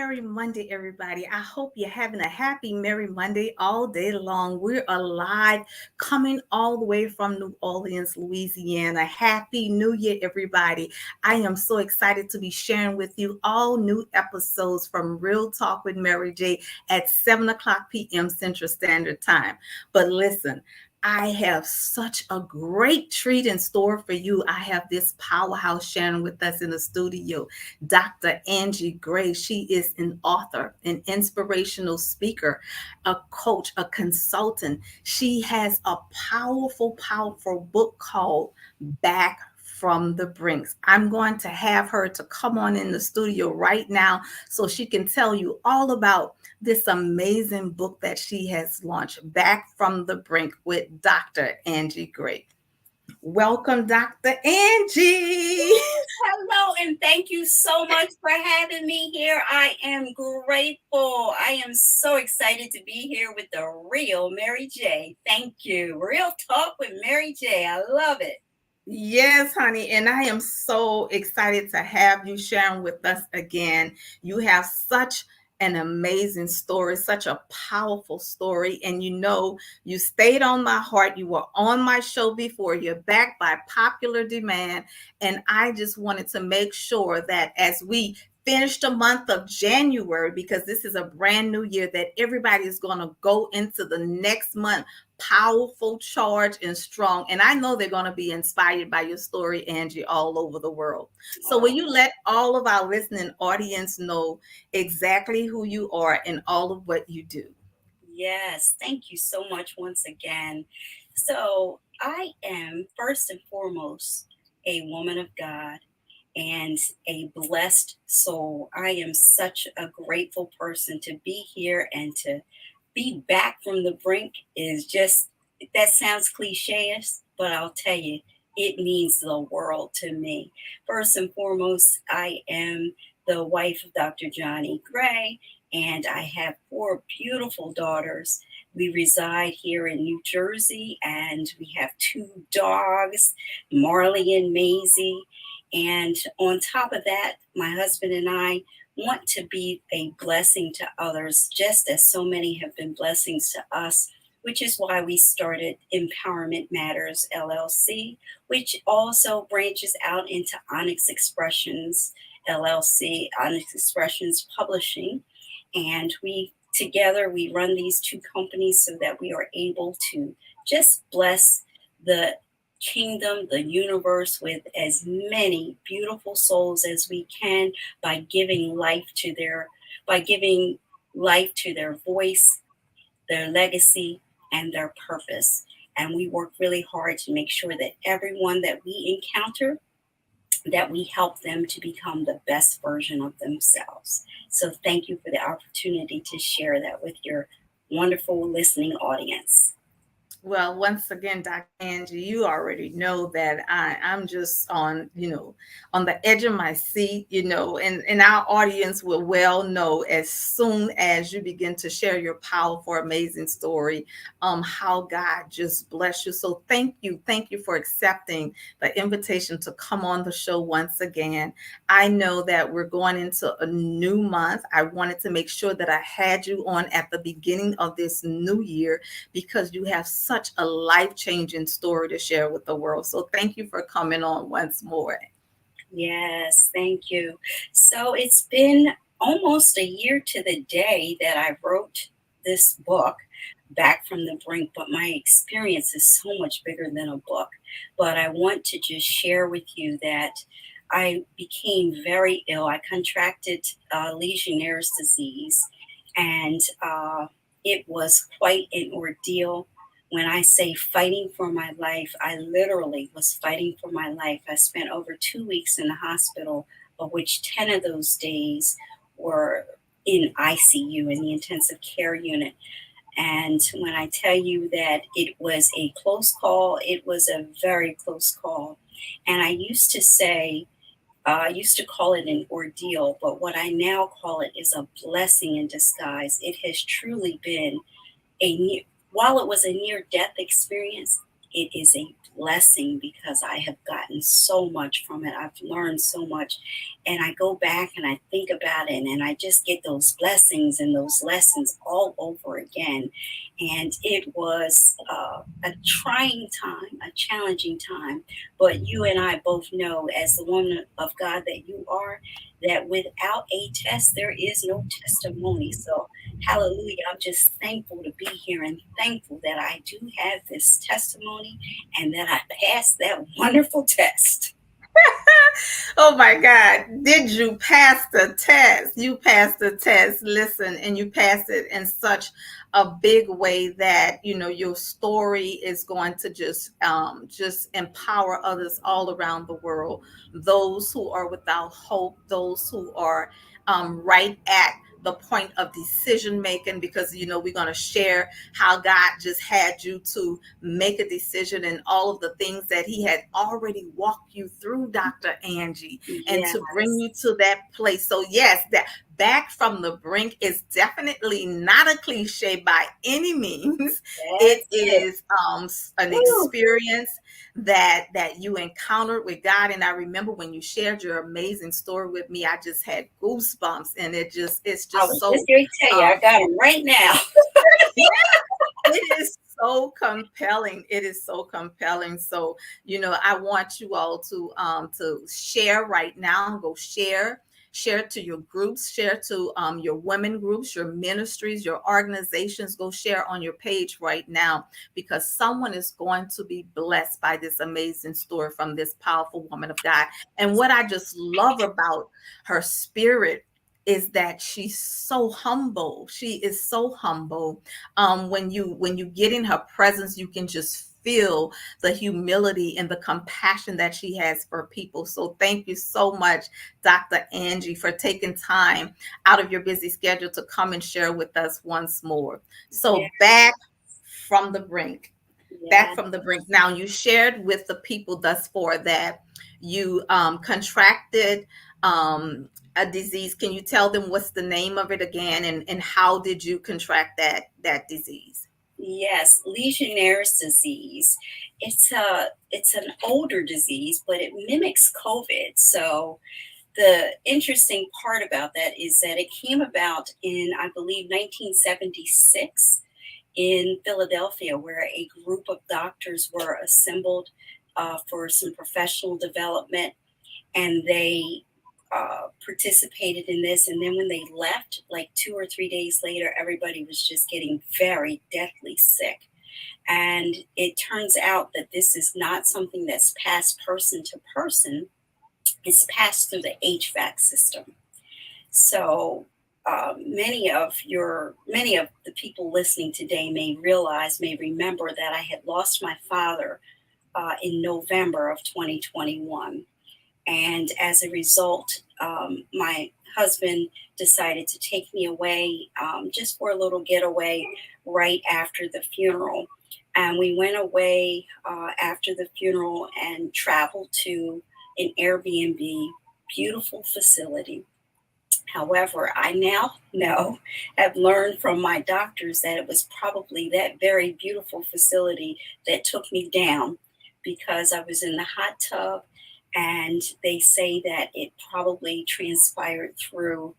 Merry Monday, everybody. I hope you're having a happy Merry Monday all day long. We're alive, coming all the way from New Orleans, Louisiana. Happy New Year, everybody. I am so excited to be sharing with you all new episodes from Real Talk with Mary J at 7 o'clock p.m. Central Standard Time. But listen, I have such a great treat in store for you. I have this powerhouse sharing with us in the studio. Dr. Angie Gray. She is an author, an inspirational speaker, a coach, a consultant. She has a powerful book called Back from the Brinks. I'm going to have her to come on in the studio right now so she can tell you all about this amazing book that she has launched, Back from the Brink with Dr. Angie Gray. Welcome, Dr. Angie. Hello, and thank you so much for having me here. I am grateful. I am so excited to be here with the real Mary J. Thank you. Real Talk with Mary J. I love it. Yes, honey. And I am so excited to have you sharing with us again. You have such an amazing story, such a powerful story. And you stayed on my heart. You were on my show before. You're back by popular demand. And I just wanted to make sure that as we finish the month of January, because this is a brand new year, that everybody is going to go into the next month powerful, charged, and strong. And I know they're going to be inspired by your story, Angie, all over the world. So, will you let all of our listening audience know exactly who you are and all of what you do? Yes, thank you so much once again. So, I am first and foremost a woman of God and a blessed soul. I am such a grateful person to be here and to be back from the brink is just, that sounds cliche, but I'll tell you, it means the world to me. First and foremost, I am the wife of Dr. Johnny Gray, and I have four beautiful daughters. We reside here in New Jersey, and we have two dogs, Marley and Maisie. And on top of that, my husband and I want to be a blessing to others, just as so many have been blessings to us, which is why we started Empowerment Matters LLC, which also branches out into Onyx Expressions LLC, Onyx Expressions Publishing. And we run these two companies so that we are able to just bless the kingdom, the universe, with as many beautiful souls as we can by giving life to their voice, their legacy, and their purpose. And we work really hard to make sure that everyone that we encounter, that we help them to become the best version of themselves. So thank you for the opportunity to share that with your wonderful listening audience. Well, once again, Dr. Angie, you already know that I'm just on the edge of my seat, and our audience will well know as soon as you begin to share your powerful, amazing story, how God just bless you. So thank you for accepting the invitation to come on the show once again. I know that we're going into a new month. I wanted to make sure that I had you on at the beginning of this new year because you have such a life changing story to share with the world. So thank you for coming on once more. Yes, thank you. So it's been almost a year to the day that I wrote this book, Back from the Brink, but my experience is so much bigger than a book. But I want to just share with you that I became very ill. I contracted Legionnaire's disease, and it was quite an ordeal. When I say fighting for my life, I literally was fighting for my life. I spent over 2 weeks in the hospital, of which 10 of those days were in ICU, in the intensive care unit. And when I tell you that it was a close call, it was a very close call. And I used to call it an ordeal, but what I now call it is a blessing in disguise. It has truly been while it was a near death experience, it is a blessing because I have gotten so much from it. I've learned so much. And I go back and I think about it, and I just get those blessings and those lessons all over again. And it was a trying time, a challenging time. But you and I both know, as the woman of God that you are, that without a test, there is no testimony. So, hallelujah. I'm just thankful to be here and thankful that I do have this testimony and that I passed that wonderful test. Oh my God. Did you pass the test? You passed the test. Listen, and you passed it in such a big way that, your story is going to just empower others all around the world. Those who are without hope, those who are right at the point of decision making, because we're going to share how God just had you to make a decision and all of the things that he had already walked you through, Dr. Angie, and to bring Yes, you to that place. So yes, that back from the brink is definitely not a cliche by any means. It that's it. is an Woo. experience that you encountered with God. And I remember when you shared your amazing story with me, I just had goosebumps, and it's I just was just so going to tell you, I um got them right now. it is so compelling. It is so compelling. So, I want you all to share right now. Go share to your groups, share to your women groups, your ministries, your organizations. Go share on your page right now, because someone is going to be blessed by this amazing story from this powerful woman of God. And what I just love about her spirit is that she's so humble. She is so humble. When you get in her presence, you can just feel the humility and the compassion that she has for people. So thank you so much, Dr. Angie, for taking time out of your busy schedule to come and share with us once more. Yeah, So from the brink yeah. back from the brink. Now, you shared with the people thus far that you contracted a disease. Can you tell them what's the name of it again, and how did you contract that disease? Yes, Legionnaire's disease. It's an older disease, but it mimics COVID. So the interesting part about that is that it came about in, I believe, 1976 in Philadelphia, where a group of doctors were assembled for some professional development, and they participated in this. And then when they left, like 2 or 3 days later, everybody was just getting very deathly sick. And it turns out that this is not something that's passed person to person, it's passed through the HVAC system. So many of the people listening today may remember that I had lost my father in November of 2021. And as a result, my husband decided to take me away just for a little getaway right after the funeral. And we went away after the funeral and traveled to an Airbnb, beautiful facility. However, I now know, have learned from my doctors that it was probably that very beautiful facility that took me down, because I was in the hot tub, and they say that it probably transpired through,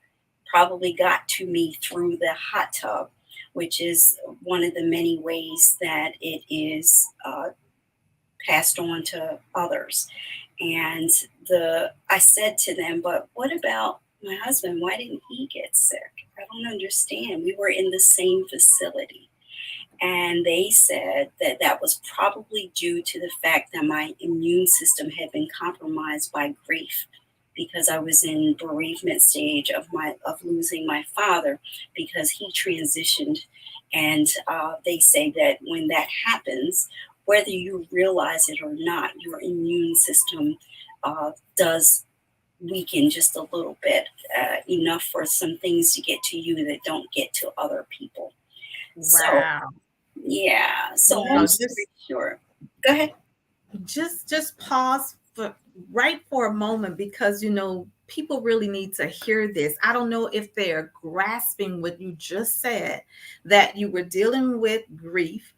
probably got to me through the hot tub, which is one of the many ways that it is passed on to others. And I said to them, but what about my husband? Why didn't he get sick? I don't understand. We were in the same facility. And they said that that was probably due to the fact that my immune system had been compromised by grief, because I was in bereavement stage of losing my father, because he transitioned. And they say that when that happens, whether you realize it or not, your immune system does weaken just a little bit, enough for some things to get to you that don't get to other people. So Wow. yeah. So long Wow. story short, go ahead. Just pause for a moment, because people really need to hear this. I don't know if they're grasping what you just said, that you were dealing with grief,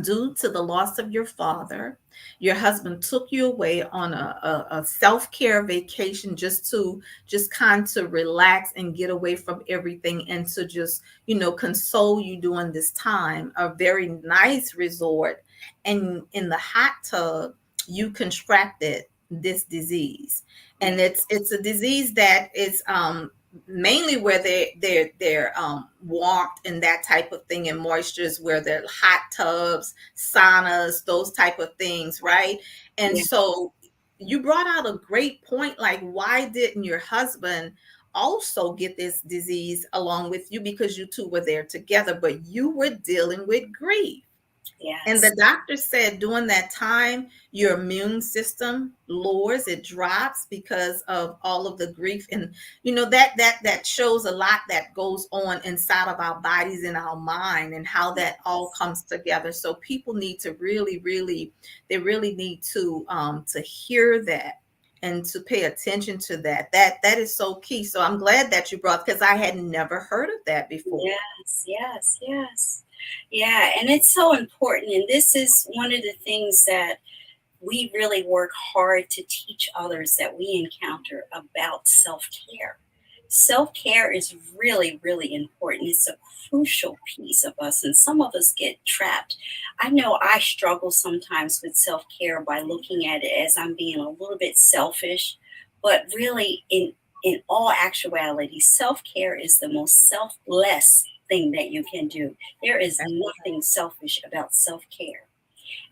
due to the loss of your father, your husband took you away on a self-care vacation just kind of relax and get away from everything and to just, console you during this time. A very nice resort. And in the hot tub, you contracted this disease. And Yeah. it's a disease that is mainly where they're warmth and that type of thing, and moistures where they're hot tubs, saunas, those type of things, right? And Yeah. so you brought out a great point, like why didn't your husband also get this disease along with you, because you two were there together, but you were dealing with grief. And Yes. the doctor said during that time, your immune system lowers, it drops because of all of the grief. And that shows a lot that goes on inside of our bodies and our mind and how that all Yes. comes together. So people need to really, really, they really need to hear that and to pay attention to that. That is so key. So I'm glad that you brought, because I had never heard of that before. Yes, yes, yes. Yeah, and it's so important. And this is one of the things that we really work hard to teach others that we encounter about self care. Self care is really, really important. It's a crucial piece of us, and some of us get trapped. I know I struggle sometimes with self care by looking at it as I'm being a little bit selfish, but really, in all actuality, self care is the most selfless thing that you can do. There is That's nothing selfish about self care.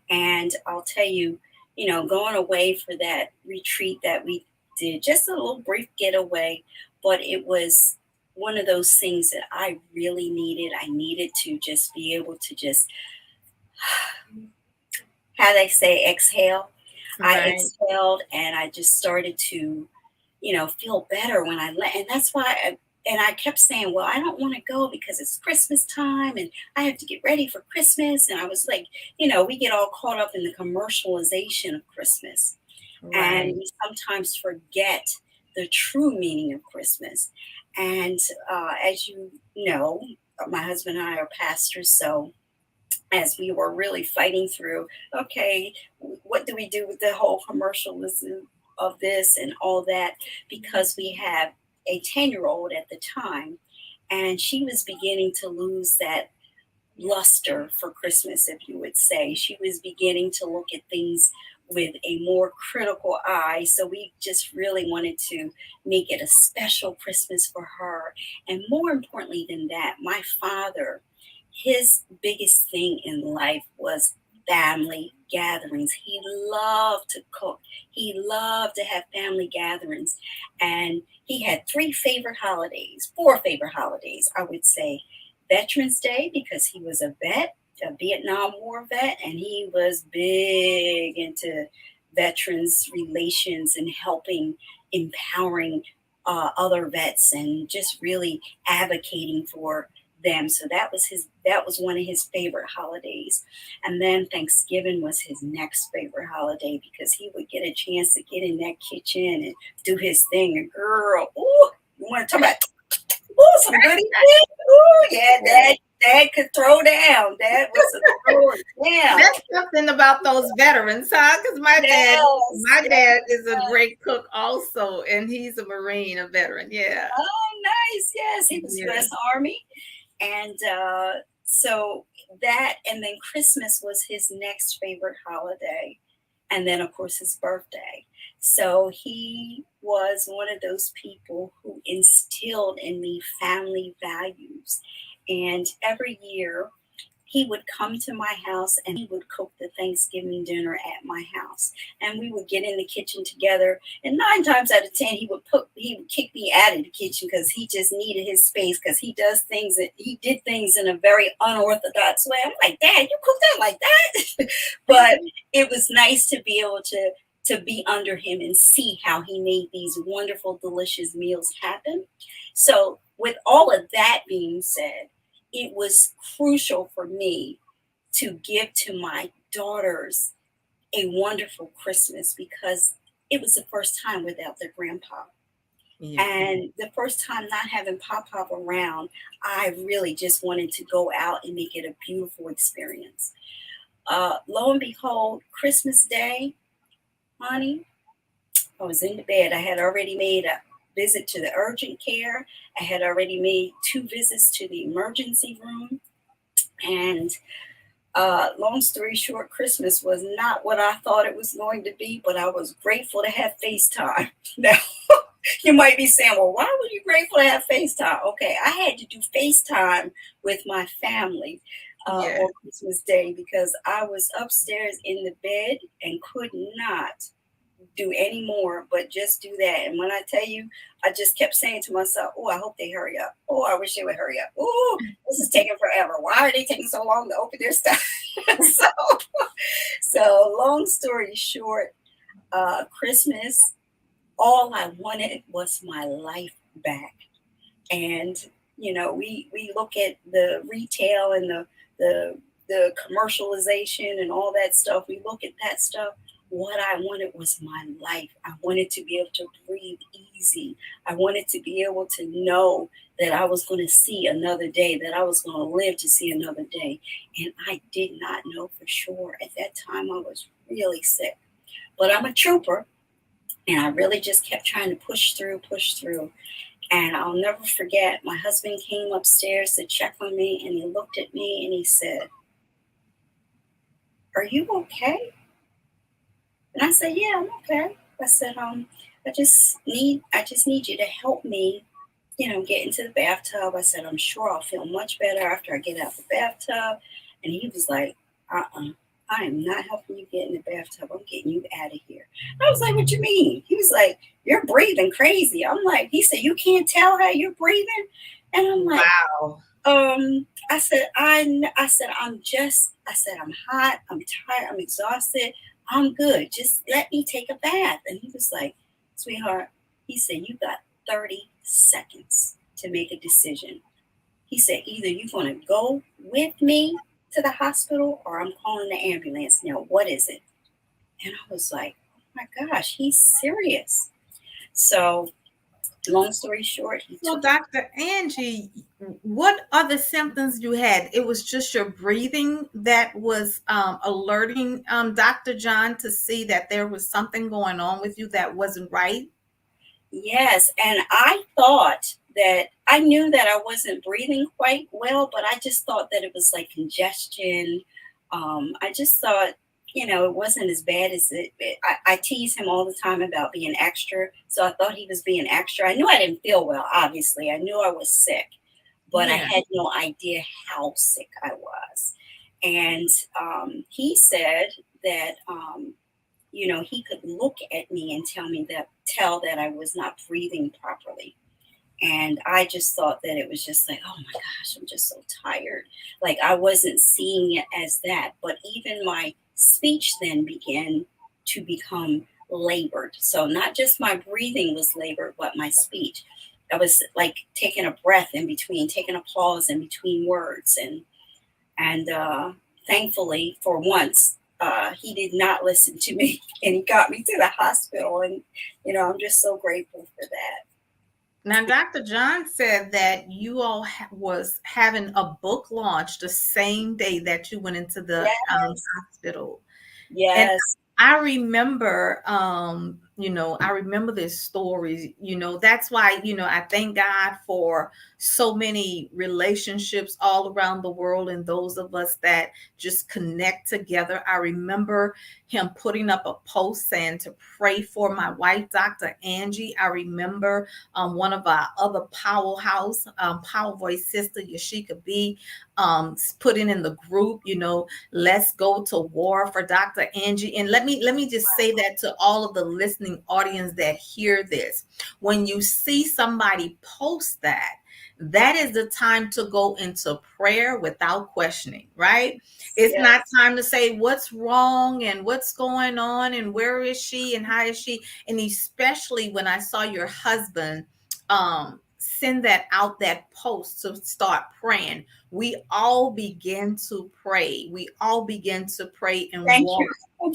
And I'll tell you, going away for that retreat that we did, just a little brief getaway, but it was one of those things that I really needed. I needed to just be able to just, how they say, exhale. I right. exhaled and I just started to, feel better when I let, and that's why and I kept saying, well, I don't want to go because it's Christmas time and I have to get ready for Christmas. And I was like, we get all caught up in the commercialization of Christmas. And Right. we sometimes forget the true meaning of Christmas. And as you know, my husband and I are pastors. So as we were really fighting through, okay, what do we do with the whole commercialism of this and all that? Because we have a 10-year old at the time, and she was beginning to lose that luster for Christmas, if you would say. She was beginning to look at things with a more critical eye. So we just really wanted to make it a special Christmas for her. And more importantly than that, my father, his biggest thing in life was family gatherings. He loved to cook. He loved to have family gatherings. And he had four favorite holidays, I would say. Veterans Day, because he was a vet, a Vietnam War vet, and he was big into veterans relations and helping, empowering other vets, and just really advocating for them. So that was one of his favorite holidays. And then Thanksgiving was his next favorite holiday because he would get a chance to get in that kitchen and do his thing. And girl, ooh, you want to talk about some good eating? Ooh, yeah, dad could throw down. Dad was a thrower down. That's something about those veterans, huh? Because my dad, Yes, my yes. dad is a great cook also, and he's a Marine, a veteran. Yeah. Oh, nice. Yes, he was Yeah. U.S. Army. And so that, and then Christmas was his next favorite holiday. And then, of course, his birthday. So he was one of those people who instilled in me family values. And every year, he would come to my house and he would cook the Thanksgiving dinner at my house. And we would get in the kitchen together. And 9 times out of 10, he would kick me out of the kitchen because he just needed his space, because he did things in a very unorthodox way. I'm like, Dad, you cook that like that? But it was nice to be able to be under him and see how he made these wonderful, delicious meals happen. So, with all of that being said, it was crucial for me to give to my daughters a wonderful Christmas because it was the first time without their grandpa. Yeah. And the first time not having Pop Pop around, I really just wanted to go out and make it a beautiful experience. Lo and behold, Christmas Day, honey, I was in the bed. I had already made a visit to the urgent care. I had already made 2 visits to the emergency room. And long story short, Christmas was not what I thought it was going to be, but I was grateful to have FaceTime. Now, you might be saying, well, why were you grateful to have FaceTime? Okay, I had to do FaceTime with my family Yeah. on Christmas Day because I was upstairs in the bed and could not do any more but just do that. And when I tell you, I just kept saying to myself, oh, I hope they hurry up. Oh, I wish they would hurry up. Oh, this is taking forever. Why are they taking so long to open their stuff? so, so long story short, Christmas, all I wanted was my life back. And we look at the retail and the commercialization and all that stuff. We look at that stuff. What I wanted was my life. I wanted to be able to breathe easy. I wanted to be able to know that I was going to see another day, that I was going to live to see another day. And I did not know for sure. At that time, I was really sick. But I'm a trooper, and I really just kept trying to push through, push through. And I'll never forget, my husband came upstairs to check on me, and he looked at me and he said, "Are you okay?" And I said, "Yeah, I'm okay." I said, I just need you to help me, get into the bathtub." I said, "I'm sure I'll feel much better after I get out the bathtub." And he was like, I am not helping you get in the bathtub. I'm getting you out of here. I was like, "What you mean?" He was like, "You're breathing crazy." I'm like, he said, "You can't tell how you're breathing?" And I'm like, Wow. I said, I'm hot, I'm tired, I'm exhausted, I'm good. Just let me take a bath. And he was like, "Sweetheart," he said, "you got 30 seconds to make a decision." He said, "Either you're going to go with me to the hospital or I'm calling the ambulance. Now, what is it?" And I was like, "Oh my gosh, he's serious." So, long story short, he So, took me. Dr. Angie, what other symptoms you had? It was just your breathing that was alerting Dr. John to see that there was something going on with you that wasn't right? Yes, and I thought that I knew that I wasn't breathing quite well, but I just thought that it was like congestion. I just thought, it wasn't as bad as I tease him all the time about being extra, so I thought he was being extra. I knew I didn't feel well, obviously. I knew I was sick, but I Yeah. had no idea how sick I was. And he said that he could look at me and tell that I was not breathing properly. And I just thought that it was just like, oh my gosh, I'm just so tired. Like I wasn't seeing it as that. But even my speech then began to become labored. So not just my breathing was labored, but my speech. I was like taking a breath in between, taking a pause in between words. And thankfully, for once, he did not listen to me, and he got me to the hospital. And I'm just so grateful for that. Now, Dr. John said that you all was having a book launch the same day that you went into the Yes, hospital. And yes, I remember, I remember this story, that's why, I thank God for so many relationships all around the world and those of us that just connect together. I remember him putting up a post saying to pray for my wife, Dr. Angie. I remember one of our other powerhouse, Power Voice sister, Yashika B, putting in the group, let's go to war for Dr. Angie. And let me just say that to all of the listening audience that hear this. When you see somebody post that, that is the time to go into prayer without questioning, right? It's not yes. time to say what's wrong and what's going on and where is she and how is she. And especially when I saw your husband send that out, that post to start praying, we all begin to pray. We all begin to pray and Thank walk you.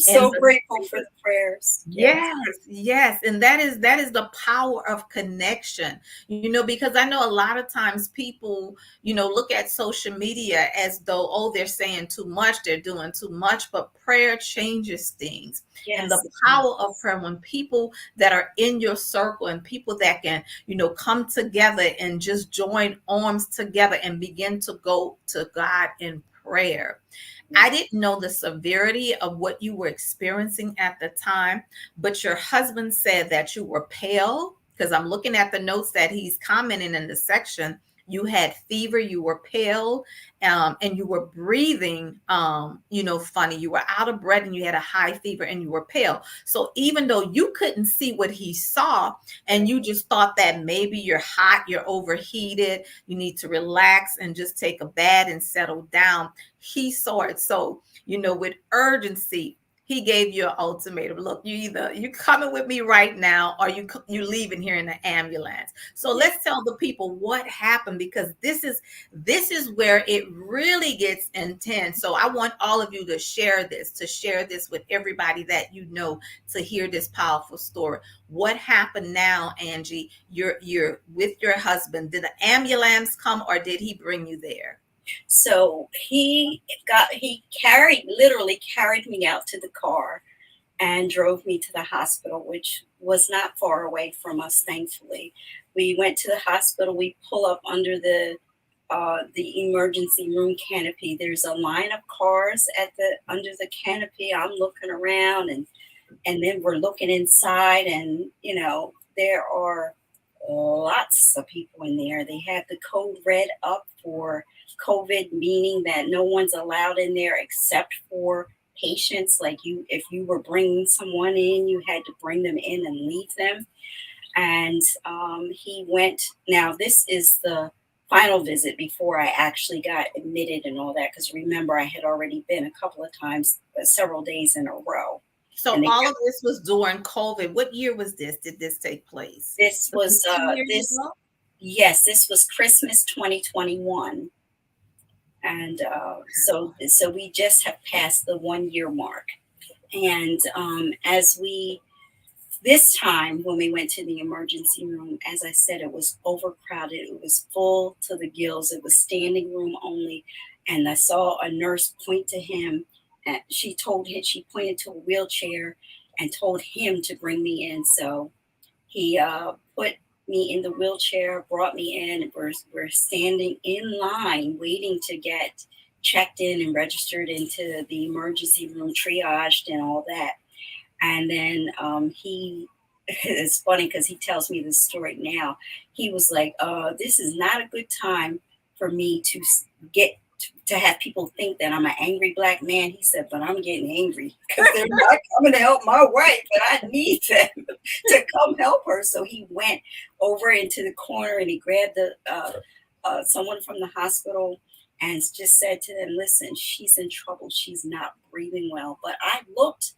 I'm And so grateful for the prayers. Yes. yes, yes. And that is the power of connection, because I know a lot of times people, look at social media as though, oh, they're saying too much, they're doing too much, but prayer changes things. And the Yes. power of prayer, when people that are in your circle and people that can, come together and just join arms together and begin to go to God in prayer. I didn't know the severity of what you were experiencing at the time, but your husband said that you were pale, because I'm looking at the notes that he's commenting in the section. You had fever, you were pale, and you were breathing, funny. You were out of breath and you had a high fever and you were pale. So even though you couldn't see what he saw, and you just thought that maybe you're hot, you're overheated, you need to relax and just take a bath and settle down, he saw it. So, with urgency, he gave you an ultimatum. Look, you coming with me right now, or you leaving here in the ambulance. So Yes. let's tell the people what happened, because this is where it really gets intense. So I want all of you to share this with everybody that to hear this powerful story. What happened now, Angie? You're with your husband. Did the ambulance come, or did he bring you there? So literally carried me out to the car and drove me to the hospital, which was not far away from us, thankfully. We went to the hospital. We pull up under the emergency room canopy. There's a line of cars under the canopy. I'm looking around, and then we're looking inside, and there are lots of people in there. They have the code red up for COVID, meaning that no one's allowed in there except for patients. Like, if you were bringing someone in, you had to bring them in and leave them. And he went. Now, this is the final visit before I actually got admitted and all that, because remember, I had already been a couple of times, several days in a row. So And they all of this was during COVID. What year was this? Did this take place? This Was it was 2 years this ago? yes, this was Christmas 2021. And so we just have passed the 1 year mark. And as we this time when we went to the emergency room, as I said, it was overcrowded. It was full to the gills. It was standing room only. And I saw a nurse point to him, and she pointed to a wheelchair and told him to bring me in. So he put me in the wheelchair, brought me in. We're standing in line waiting to get checked in and registered into the emergency room, triaged and all that. And then it's funny because he tells me this story now. He was like, this is not a good time for me get to have people think that I'm an angry black man. He said, but I'm getting angry because they're not coming to help my wife, but I need them to come help her. So he went over into the corner and he grabbed someone from the hospital and just said to them, listen, she's in trouble. She's not breathing well. But I looked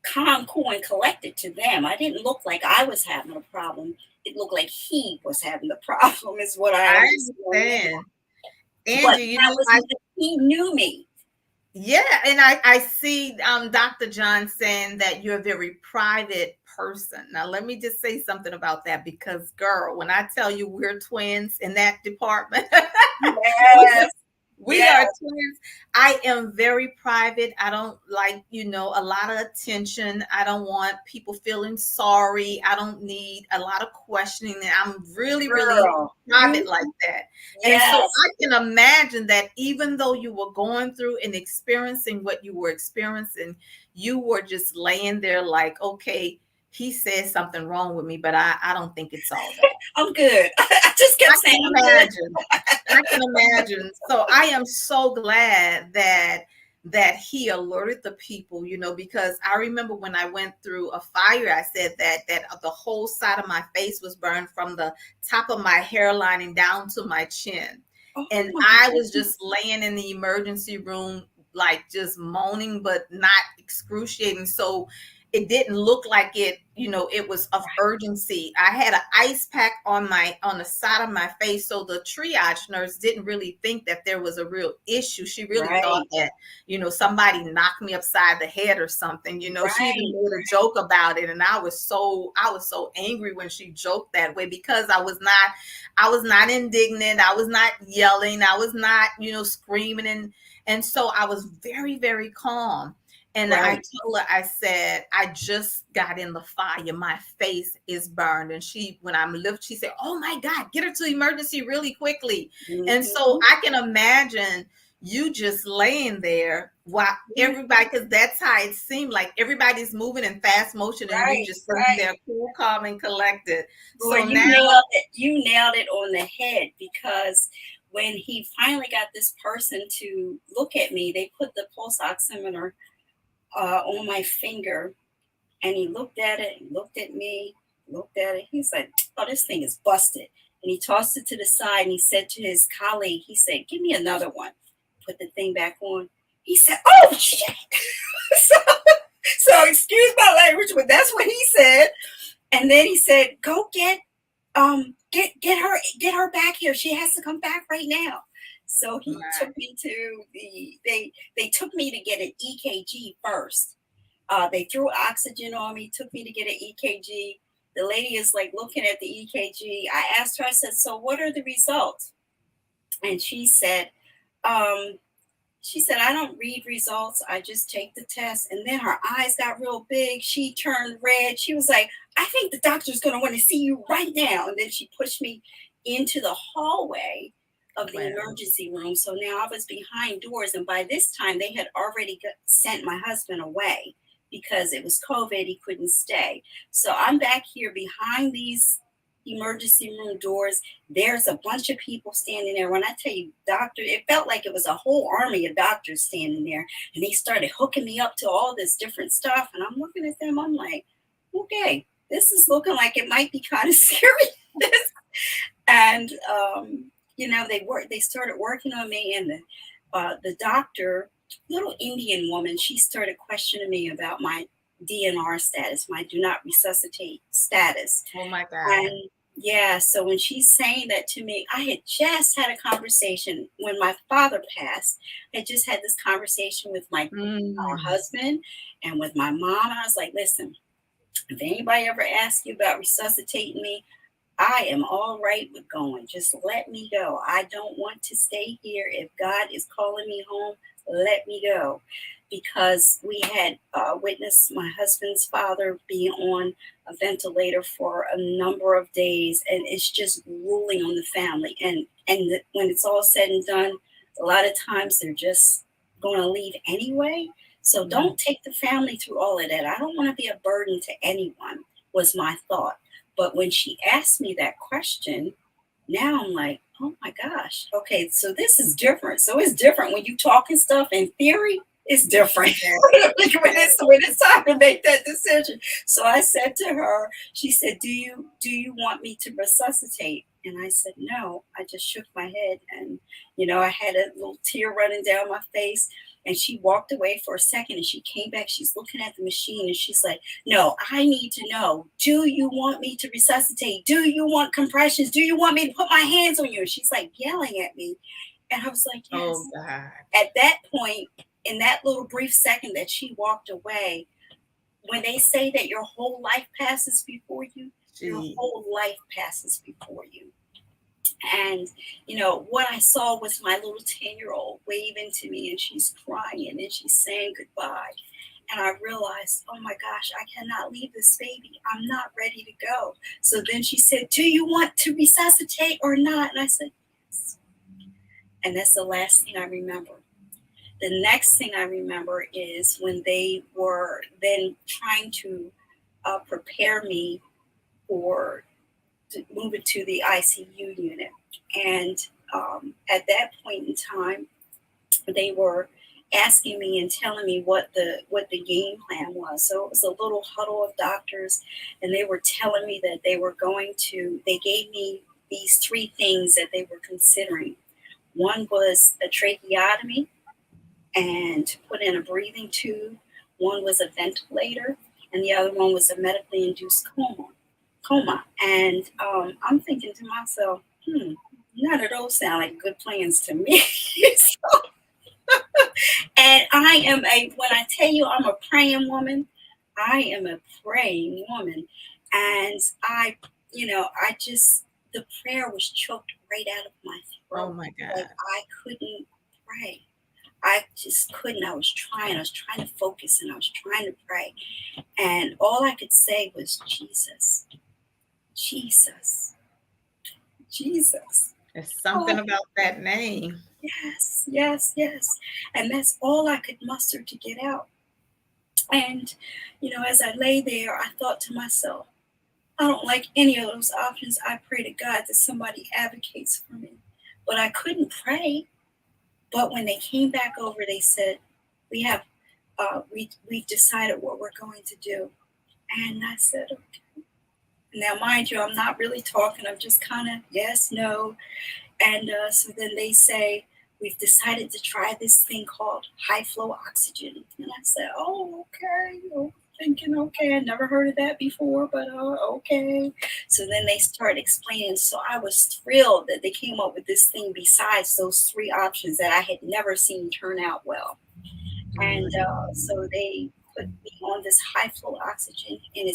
calm, cool, and collected to them. I didn't look like I was having a problem. It looked like he was having the problem, is what I I understand. understand. But Angie, he knew me. yeah, and I see Dr. John saying that you're a very private person. Now, let me just say something about that, because, girl, when I tell you we're twins in that department, Yes. we are twins. I am very private. I don't like, a lot of attention. I don't want people feeling sorry. I don't need a lot of questioning. I'm really, really private like that. And so Yes. I can imagine that even though you were going through and experiencing what you were experiencing, you were just laying there like, okay, he said something wrong with me, but I don't think it's all that. I'm good. I just kept saying, I'm good. I can imagine. So I am so glad that he alerted the people, because I remember when I went through a fire, I said that the whole side of my face was burned from the top of my hairline and down to my chin. And I was just laying in the emergency room, like just moaning, but not excruciating. So it didn't look like it, it was of urgency. I had an ice pack on the side of my face, so the triage nurse didn't really think that there was a real issue. She really thought Right. that, somebody knocked me upside the head or something. She even Right. made a joke about it, and I was so angry when she joked that way, because I was not indignant, I was not yelling, I was not, screaming, and so I was very, very calm. And I Right. told her, I said, I just got in the fire. My face is burned. And when I'm lifted, she said, oh my God, get her to emergency really quickly. And so Mm-hmm. I can imagine you just laying there while everybody, because that's how it seemed, like everybody's moving in fast motion and you Right. just sitting Right. there cool, calm, and collected. Boy, So you now, nailed it. You nailed it on the head, because when he finally got this person to look at me, they put the pulse oximeter on my finger, and he looked at it, looked at me, looked at it. He's like, oh, this thing is busted. And he tossed it to the side, and he said to his colleague, he said, give me another one. Put the thing back on. He said, oh, shit. so, so excuse my language, but that's what he said. And then he said, go get her back here. She has to come back right now. So he right, took me to they took me to get an EKG first. They threw oxygen on me, took me to get an EKG. The lady is like looking at the EKG. I asked her, I said, so what are the results? And um, she said, I don't read results. I just take the test. And then her eyes got real big. She turned red. She was like, I think the doctor's going to want to see you right now. And then she pushed me into the hallway of the well, emergency room. So now I was behind doors. And by this time, they had already sent my husband away because it was COVID. He couldn't stay. So I'm back here behind these emergency room doors. There's a bunch of people standing there. When I tell you, doctor, it felt like it was a whole army of doctors standing there. And they started hooking me up to all this different stuff. And I'm looking at them. I'm like, okay, this is looking like it might be kind of serious. And they started working on me, and the doctor, little Indian woman, she started questioning me about my DNR status, my do not resuscitate status. oh my God. And yeah, so when she's saying that to me, I had just had a conversation when my father passed. I just had this conversation with my Mm, husband and with my mom. And I was like, listen, if anybody ever asks you about resuscitating me, I am all right with going. Just let me go. I don't want to stay here. If God is calling me home, let me go. Because we had witnessed my husband's father being on a ventilator for a number of days, and it's just ruling on the family. And when it's all said and done, a lot of times they're just going to leave anyway. So mm, don't take the family through all of that. I don't want to be a burden to anyone, was my thought. But when she asked me that question, now I'm like, oh my gosh, okay, so this is different. So it's different when you talking stuff in theory. It's different yes, when it's time to make that decision. So I said to her, she said, do you want me to resuscitate? And I said, no. I just shook my head, and I had a little tear running down my face. And she walked away for a second, and she came back. She's looking at the machine, and she's like, no, I need to know, do you want me to resuscitate? Do you want compressions? Do you want me to put my hands on you? And she's like yelling at me. And I was like, oh yes. God. At that point, in that little brief second that she walked away, when they say that your whole life passes before you, your Gee. whole life passes before you. And, what I saw was my little 10-year-old waving to me, and she's crying and she's saying goodbye. And I realized, oh my gosh, I cannot leave this baby. I'm not ready to go. So then she said, do you want to resuscitate or not? And I said, yes. And that's the last thing I remember. The next thing I remember is when they were then trying to prepare me for to move it to the ICU unit. And at that point in time, they were asking me and telling me what the game plan was. So it was a little huddle of doctors, and they were telling me that they gave me these three things that they were considering. One was a tracheotomy and to put in a breathing tube. One was a ventilator, and the other one was a medically induced coma. And I'm thinking to myself, none of those sound like good plans to me. And I am when I tell you I'm a praying woman, I am a praying woman. And I just, the prayer was choked right out of my Oh throat. my Like God. I couldn't pray. I just couldn't. I was trying to focus and I was trying to pray. And all I could say was, Jesus, Jesus, Jesus. There's Oh, something about that name. yes, yes, yes. And that's all I could muster to get out. And, as I lay there, I thought to myself, I don't like any of those options. I pray to God that somebody advocates for me. But I couldn't pray. But when they came back over, they said, we have, we've decided what we're going to do. And I said, okay. Now, mind you, I'm not really talking. I'm just kind of yes, no. And so then they say, we've decided to try this thing called high flow oxygen. And I said, oh, okay. Oh, thinking, okay, I never heard of that before, but okay. So then they started explaining. So I was thrilled that they came up with this thing besides those three options that I had never seen turn out well. And so they put me on this high flow oxygen, and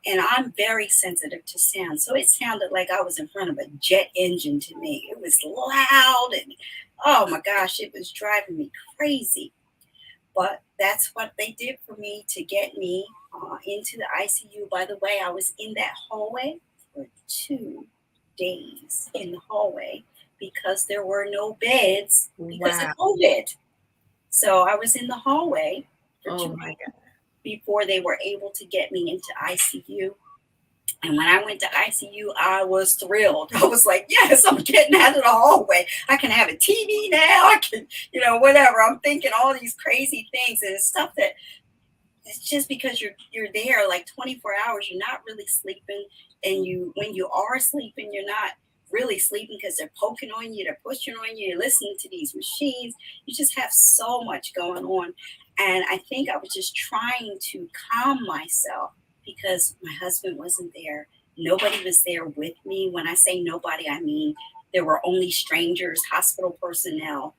and I'm very sensitive to sound, so it sounded like I was in front of a jet engine to me. It was loud, and oh my gosh, it was driving me crazy. But that's what they did for me to get me into the ICU. By the way, I was in that hallway for 2 days in the hallway because there were no beds because of Wow. COVID. So I was in the hallway for Oh two my days before they were able to get me into ICU. And when I went to ICU, I was thrilled. I was like, yes, I'm getting out of the hallway. I can have a TV now. I can, whatever. I'm thinking all these crazy things, and it's stuff that it's just because you're there like 24 hours, you're not really sleeping. And when you are sleeping, you're not really sleeping because they're poking on you, they're pushing on you, you're listening to these machines. You just have so much going on. And I think I was just trying to calm myself because my husband wasn't there. Nobody was there with me. When I say nobody, I mean there were only strangers, hospital personnel,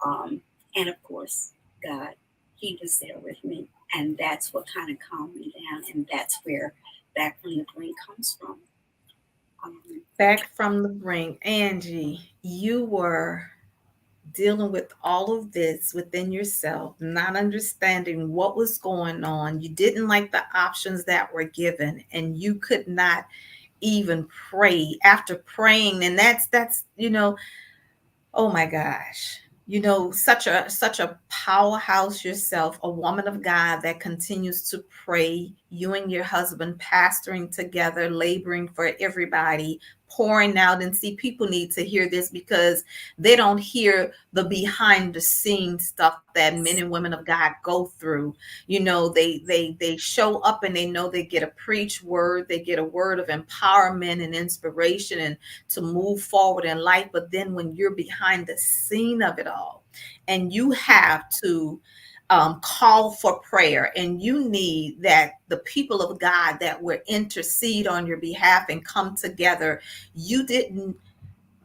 um, and of course, God. He was there with me. And that's what kind of calmed me down. And that's where Back from the Brink comes from. Um, Back from the brink. Angie, you were dealing with all of this within yourself, not understanding what was going on. You didn't like the options that were given, and you could not even pray after praying. And that's oh my gosh. Such a powerhouse yourself, a woman of God that continues to pray, you and your husband pastoring together, laboring for everybody, pouring out. And see, people need to hear this because they don't hear the behind the scenes stuff that men and women of God go through. They show up and they know they get a preach word, they get a word of empowerment and inspiration and to move forward in life. But then when you're behind the scene of it all and you have to call for prayer, and you need that the people of God that will intercede on your behalf and come together, you didn't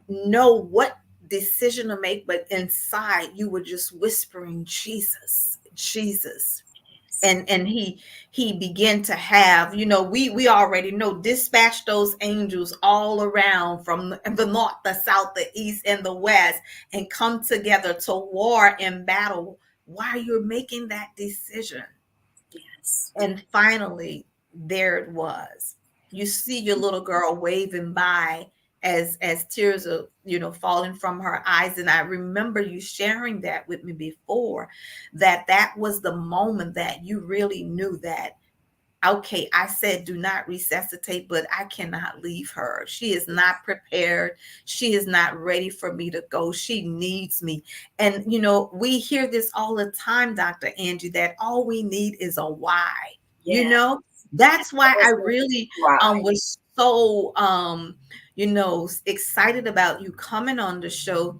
know what decision to make, but inside you were just whispering, Jesus, Jesus. And he began to have, we already know, dispatch those angels all around from the north, the south, the east, and the west, and come together to war in battle while you're making that decision. yes, And finally, there it was. You see your little girl waving by as tears are, falling from her eyes. And I remember you sharing that with me before, that was the moment that you really knew that, okay, I said do not resuscitate, but I cannot leave her. She is not prepared. She is not ready for me to go. She needs me. And we hear this all the time, Dr. Angie, that all we need is a why. You yes. know, And that's that why I was the really why. was so excited about you coming on the show,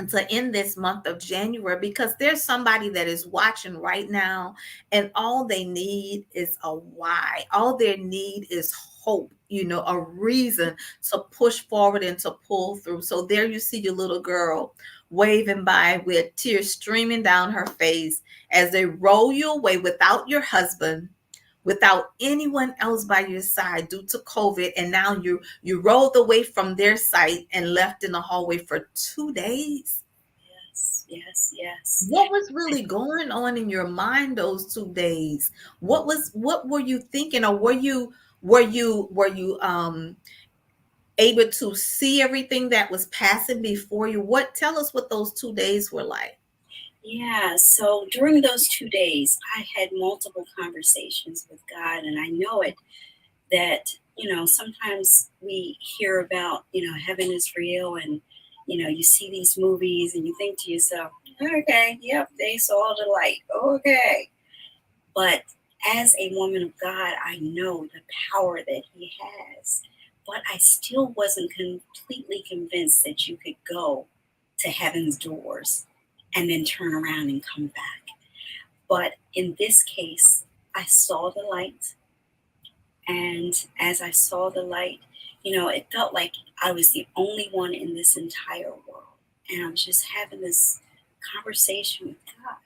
to end this month of January, because there's somebody that is watching right now, and all they need is a why. All they need is hope, a reason to push forward and to pull through. So there you see your little girl waving by with tears streaming down her face as they roll you away without your husband, without anyone else by your side due to COVID. And now you rolled away from their sight and left in the hallway for 2 days. Yes, yes, yes. What was really going on in your mind those 2 days? What were you thinking? Or were you able to see everything that was passing before you? Tell us what those 2 days were like. Yeah, so during those 2 days, I had multiple conversations with God, and I know it that, sometimes we hear about, heaven is real, and, you see these movies and you think to yourself, okay, yep, they saw the light. Okay. But as a woman of God, I know the power that He has. But I still wasn't completely convinced that you could go to heaven's doors and then turn around and come back. But in this case, I saw the light. And as I saw the light, it felt like I was the only one in this entire world. And I was just having this conversation with God.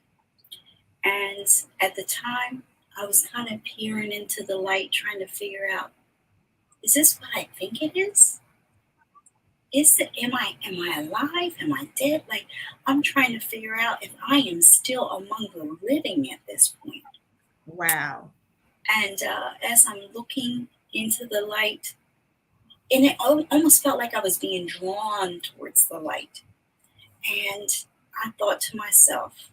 And at the time, I was kind of peering into the light, trying to figure out, is this what I think it is? Am I alive? Am I dead? Like, I'm trying to figure out if I am still among the living at this point. Wow. And as I'm looking into the light, and it almost felt like I was being drawn towards the light. And I thought to myself,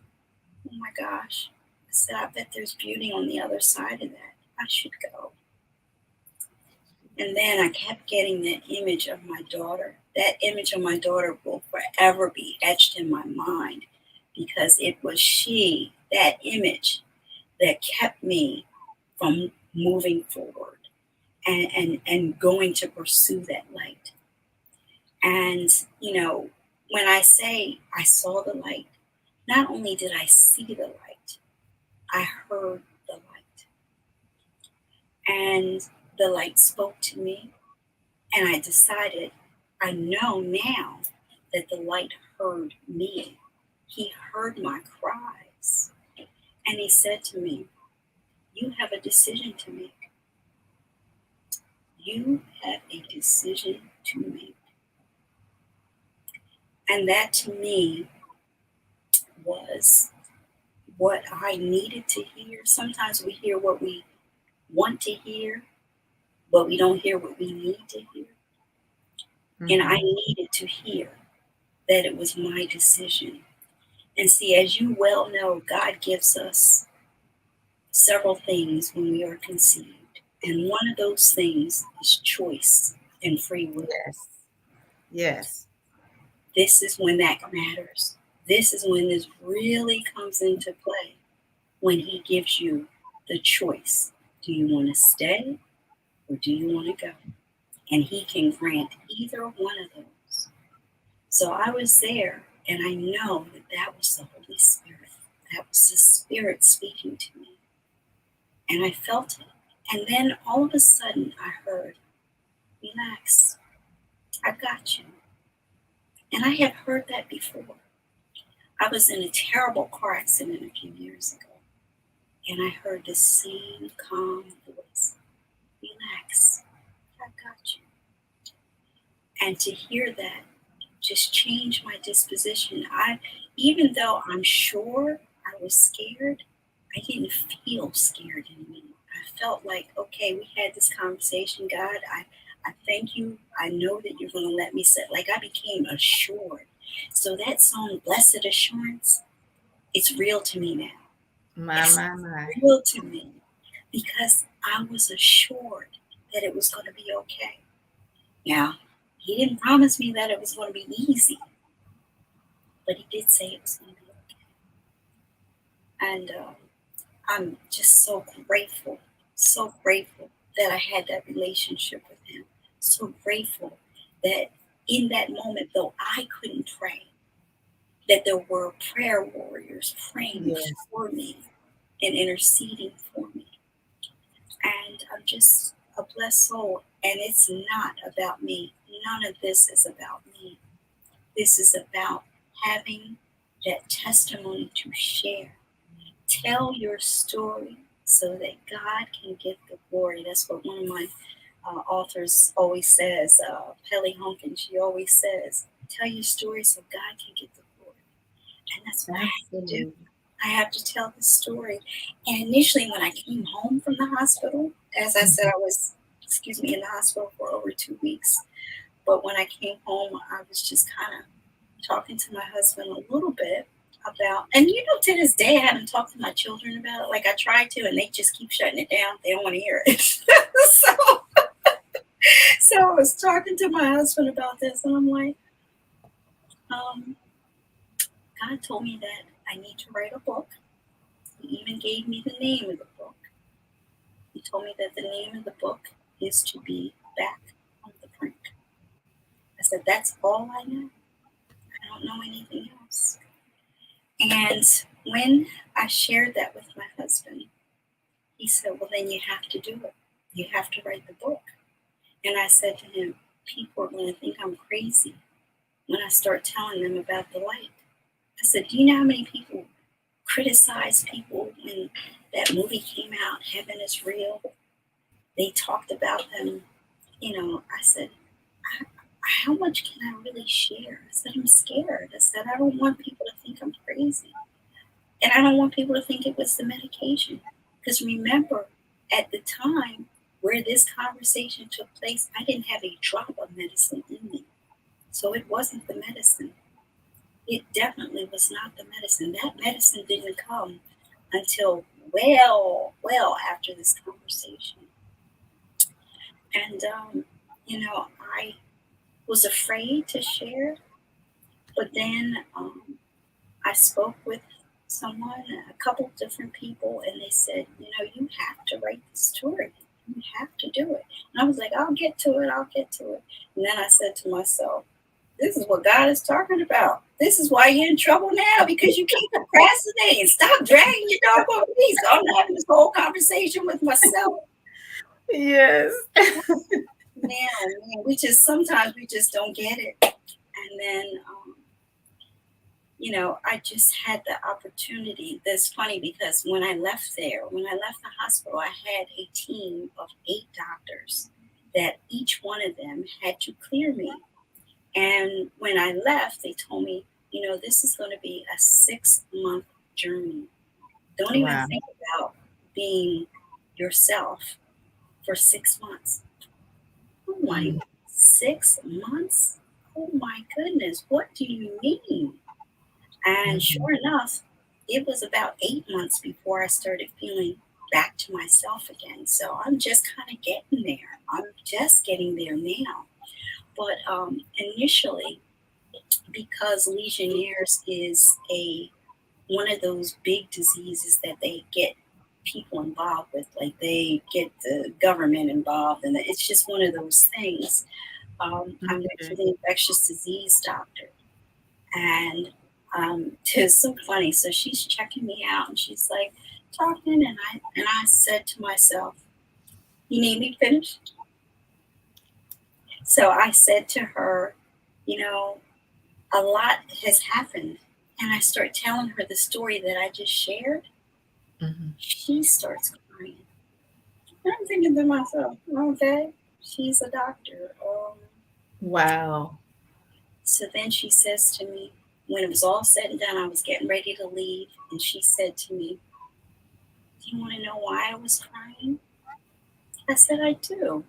oh my gosh, I said, I bet there's beauty on the other side of that. I should go. And then I kept getting that image of my daughter. That image of my daughter will forever be etched in my mind because it was she, that image, that kept me from moving forward and going to pursue that light. And, when I say I saw the light, not only did I see the light, I heard the light. And the light spoke to me, and I decided, I know now that the light heard me. He heard my cries. And he said to me, you have a decision to make. You have a decision to make. And that to me was what I needed to hear. Sometimes we hear what we want to hear, but we don't hear what we need to hear. And I needed to hear that it was my decision. And see, as you well know, God gives us several things when we are conceived. And one of those things is choice and free will. Yes. Yes. This is when that matters. This is when this really comes into play. When He gives you the choice. Do you want to stay or do you want to go? And He can grant either one of those. So I was there, and I know that that was the Holy Spirit. That was the Spirit speaking to me. And I felt it. And then all of a sudden I heard, relax, I got you. And I have heard that before. I was in a terrible car accident a few years ago. And I heard the same calm voice, relax, I got you. And to hear that just changed my disposition. Even though I'm sure I was scared, I didn't feel scared anymore. I felt like, okay, we had this conversation, God. I thank you. I know that you're going to let me sit. Like I became assured. So that song, Blessed Assurance, it's real to me now. It's My. real to me because I was assured that it was going to be okay. Now, He didn't promise me that it was going to be easy, but He did say it was going to be okay. And I'm just so grateful that I had that relationship with Him. So grateful that in that moment, though I couldn't pray, that there were prayer warriors praying Yes. for me and interceding for me. And I'm just a blessed soul. And it's not about me. None of this is about me. This is about having that testimony to share. Tell your story so that God can get the glory. That's what one of my authors always says, Pelly Hunkin. She always says, tell your story so God can get the glory. And that's what I have to do. Absolutely. I have to tell the story. And initially, when I came home from the hospital, as I said, I was, in the hospital for over 2 weeks. But when I came home, I was just kind of talking to my husband a little bit about, and to this day, I haven't talked to my children about it. Like I tried to, and they just keep shutting it down. They don't want to hear it. so, so I was talking to my husband about this, and I'm like, um, God told me that I need to write a book. He even gave me the name of the book. He told me that the name of the book is To Be Back on the Brink. I said, that's all I know. I don't know anything else. And when I shared that with my husband, he said, well, then you have to do it. You have to write the book. And I said to him, people are going to think I'm crazy when I start telling them about the light. I said, do you know how many people criticized people when that movie came out, Heaven is Real? They talked about them. I said, how much can I really share? I said, I'm scared. I said, I don't want people to think I'm crazy. And I don't want people to think it was the medication. Because remember, at the time where this conversation took place, I didn't have a drop of medicine in me. So it wasn't the medicine. It definitely was not the medicine. That medicine didn't come until well after this conversation. And, I was afraid to share, but then I spoke with someone, a couple different people, and they said, you have to write the story. You have to do it. And I was like, I'll get to it. I'll get to it. And then I said to myself, this is what God is talking about. This is why you're in trouble now, because you keep procrastinating. Stop dragging your doggone feet. So I'm having this whole conversation with myself. Yes. Man, sometimes we just don't get it. And then, I just had the opportunity. That's funny because when I left the hospital, I had a team of 8 doctors that each one of them had to clear me. And when I left, they told me, this is going to be a 6-month journey. Don't even Wow. think about being yourself for 6 months. Oh my, 6 months? Oh my goodness, what do you mean? And sure enough, it was about 8 months before I started feeling back to myself again. So I'm just kind of getting there. I'm just getting there now. But initially, because Legionnaires is one of those big diseases that they get people involved with, like they get the government involved, and it's just one of those things. I went to the infectious disease doctor, and it's so funny. So she's checking me out, and she's like talking, and I said to myself, "You need me finished?" So I said to her, a lot has happened, and I start telling her the story that I just shared. She starts crying. And I'm thinking to myself, okay, she's a doctor. Wow. So then she says to me, when it was all said and done, I was getting ready to leave, and she said to me, do you want to know why I was crying? I said, I do.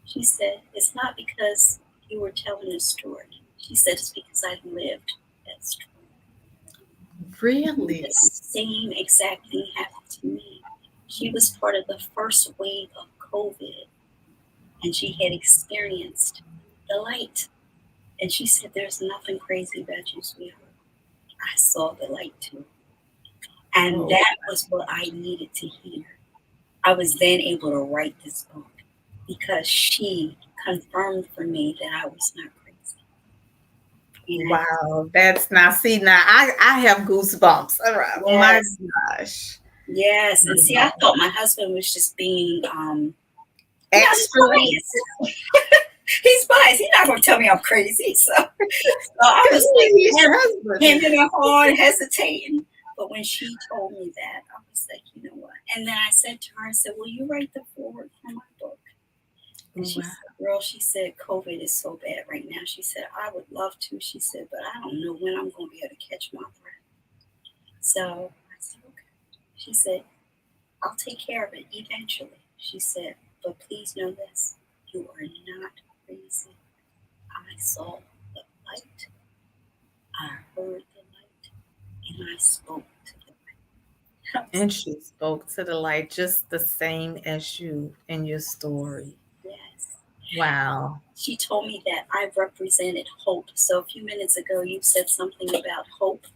She said, it's not because you were telling a story. She said, it's because I lived that story. Really? The same exact thing happened to me. She was part of the first wave of COVID, and she had experienced the light. And she said, there's nothing crazy about you, sweetheart. I saw the light too. And that was what I needed to hear. I was then able to write this book because she confirmed for me that I was not crazy. And Wow, that's now see now I have goosebumps. All right. My yes, gosh. yes. And see, I Wow. thought my husband was just being, he's Extra biased. He's biased. He's not going to tell me I'm crazy. So I because was like, he's your husband. hemming and hawing, hesitating. But when she told me that, I was like, you know what? And then I said to her, I said, will you write the foreword for my book? And she Wow. said, girl, she said, COVID is so bad right now. She said, I would love to. She said, but I don't know when I'm going to be able to catch my breath. So I said, okay. She said, I'll take care of it eventually. She said, but please know this, you are not crazy. I saw the light, I heard the light, and I spoke to the light. I was And like, she spoke to the light just the same as you in your story. yes. Wow. She told me that I represented hope. So a few minutes ago, you said something about hope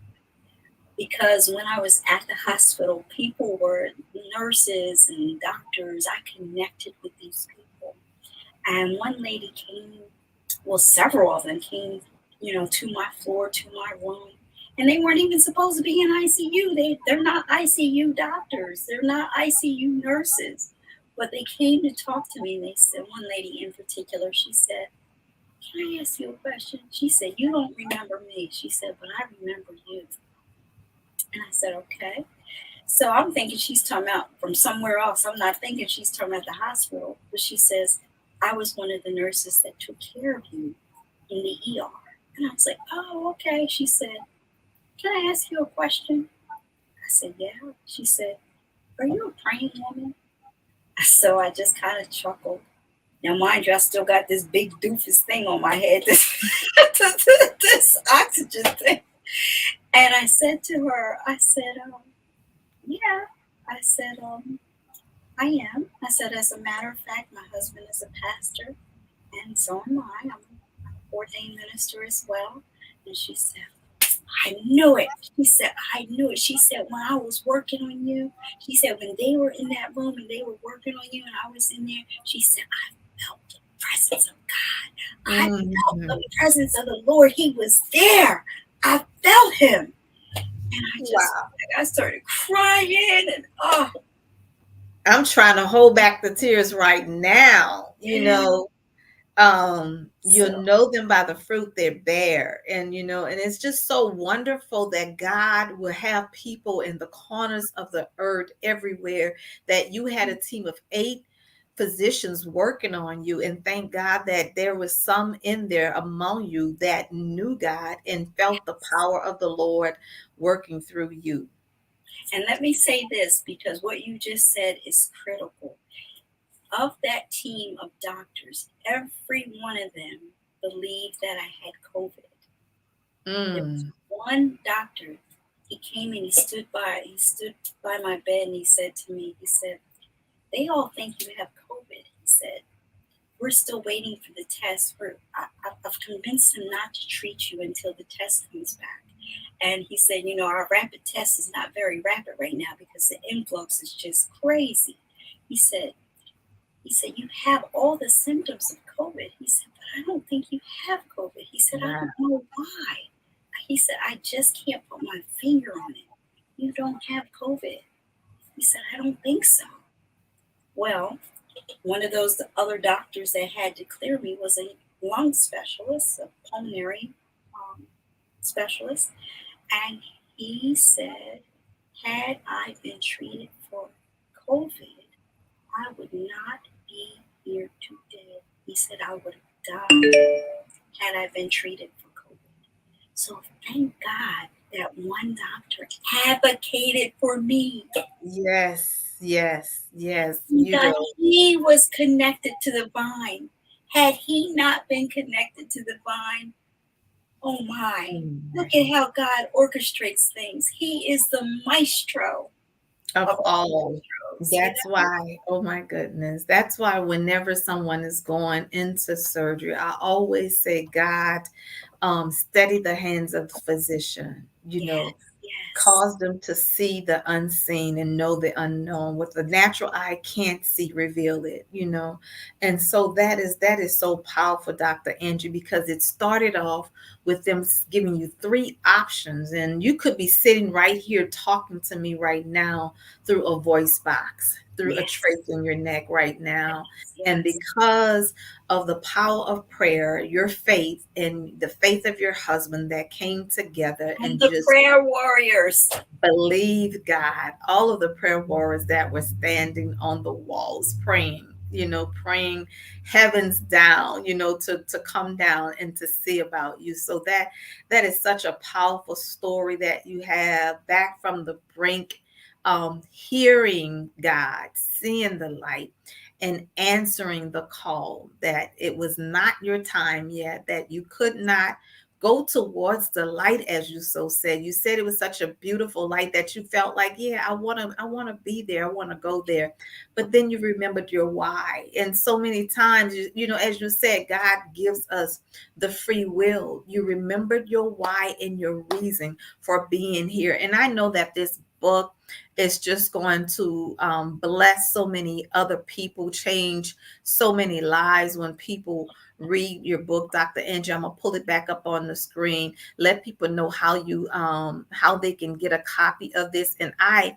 because when I was at the hospital, people were nurses and doctors. I connected with these people. And one lady came, well, several of them came, to my floor, to my room. And they weren't even supposed to be in ICU. They're not ICU doctors. They're not ICU nurses. But they came to talk to me. And they said, one lady in particular, she said, can I ask you a question? She said, you don't remember me. She said, but I remember you. And I said, okay. So I'm thinking she's talking about from somewhere else. I'm not thinking she's talking about the hospital. But she says, I was one of the nurses that took care of you in the ER. And I was like, oh, okay. She said, can I ask you a question? I said, yeah. She said, are you a praying woman? So I just kind of chuckled. Now, mind you, I still got this big doofus thing on my head, this oxygen thing. And I said to her, I said, yeah. I said, I am. I said, as a matter of fact, my husband is a pastor, and so am I. I'm an ordained minister as well. And she said, I knew it. She said, I knew it. She said, when I was working on you, she said, when they were in that room and they were working on you and I was in there, she said, I felt the presence of God. I felt Mhm. the presence of the Lord. He was there. I felt him. And Wow. I started crying and oh, I'm trying to hold back the tears right now. yeah. You'll So, know them by the fruit they bear. And and it's just so wonderful that God will have people in the corners of the earth everywhere, that you had a team of 8 physicians working on you, and thank God that there was some in there among you that knew God and felt the power of the Lord working through you. and let me say this because what you just said is critical. Of that team of doctors, every one of them believed that I had COVID. There was Mm. one doctor, he came and he stood by my bed and he said to me, he said, they all think you have COVID. He said, we're still waiting for the test. I've convinced him not to treat you until the test comes back. And he said, our rapid test is not very rapid right now because the influx is just crazy. He said, he said, you have all the symptoms of COVID. He said, but I don't think you have COVID. He said, I Wow. don't know why. He said, I just can't put my finger on it. You don't have COVID. He said, I don't think so. Well, one of those other doctors that had to clear me was a lung specialist, a pulmonary um, specialist. And he said, had I been treated for COVID, I would not be here today. He said I would have died had I been treated for COVID. So thank God that one doctor advocated for me. Yes, yes, yes, Thank you God know. he was connected to the vine. Had he not been connected to the vine, oh my, look at Mm. how God orchestrates things. He is the maestro Of of all all. maestros, That's why, oh my goodness. That's why whenever someone is going into surgery, I always say, God, steady the hands of the physician. Yes, Yes. Cause them to see the unseen and know the unknown. What the natural eye can't see, reveal it, you know. And so that is so powerful, Dr. Angie, because it started off with them giving you three options. And you could be sitting right here talking to me right now through a voice box, through a Yes. trace in your neck right now. Yes. And Yes. because of the power of prayer, your faith and the faith of your husband that came together And and the just prayer warriors. believe God, all of the prayer warriors that were standing on the walls praying, you know, praying heavens down, you know, to come down and to see about you. So that is such a powerful story that you have back from the brink, hearing God, seeing the light, and answering the call that it was not your time yet, that you could not go towards the light, as you so said. You said it was such a beautiful light that you felt like, yeah, I want to be there, I want to go there. But then you remembered your why. And so many times, you know, as you said, God gives us the free will. You remembered your why and your reason for being here. And I know that this book is just going to bless so many other people, change so many lives when people read your book, Dr. Angie. I'm gonna pull it back up on the screen. Let people know how they can get a copy of this. And I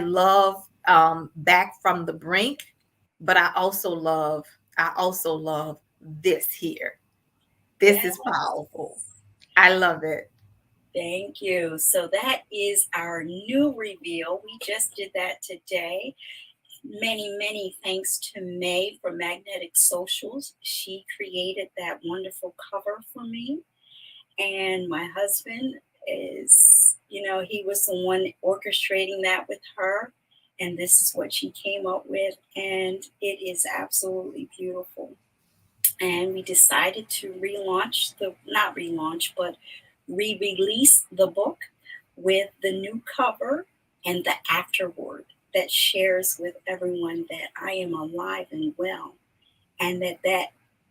love Back from the Brink, but I also love this here. This is Yes. powerful. I love it. Thank you. So that is our new reveal. We just did that today. Many, many thanks to May for Magnetic Socials. She created that wonderful cover for me. And my husband is, he was the one orchestrating that with her. And this is what she came up with. And it is absolutely beautiful. And we decided to not relaunch, but re release the book with the new cover and the afterword that shares with everyone that I am alive and well, and that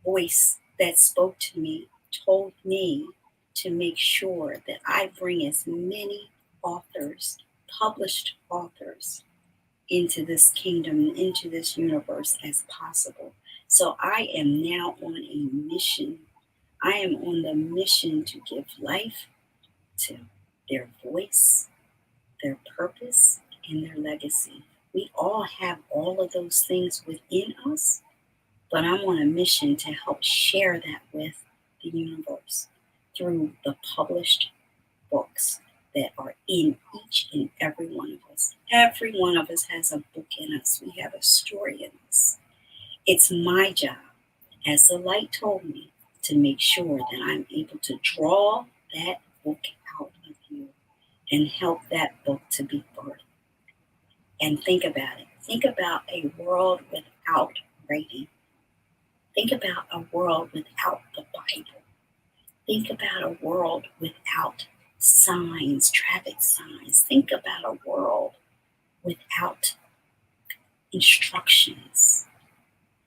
voice that spoke to me told me to make sure that I bring as many authors, published authors, into this kingdom, into this universe as possible. So I am now on a mission. I am on the mission to give life to their voice, their purpose, and their legacy. We all have all of those things within us, but I'm on a mission to help share that with the universe through the published books that are in each and every one of us. Every one of us has a book in us. We have a story in us. It's my job, as the light told me, to make sure that I'm able to draw that book out of you and help that book to be birthed. And think about it. Think about a world without writing. Think about a world without the Bible. Think about a world without signs, traffic signs. Think about a world without instructions.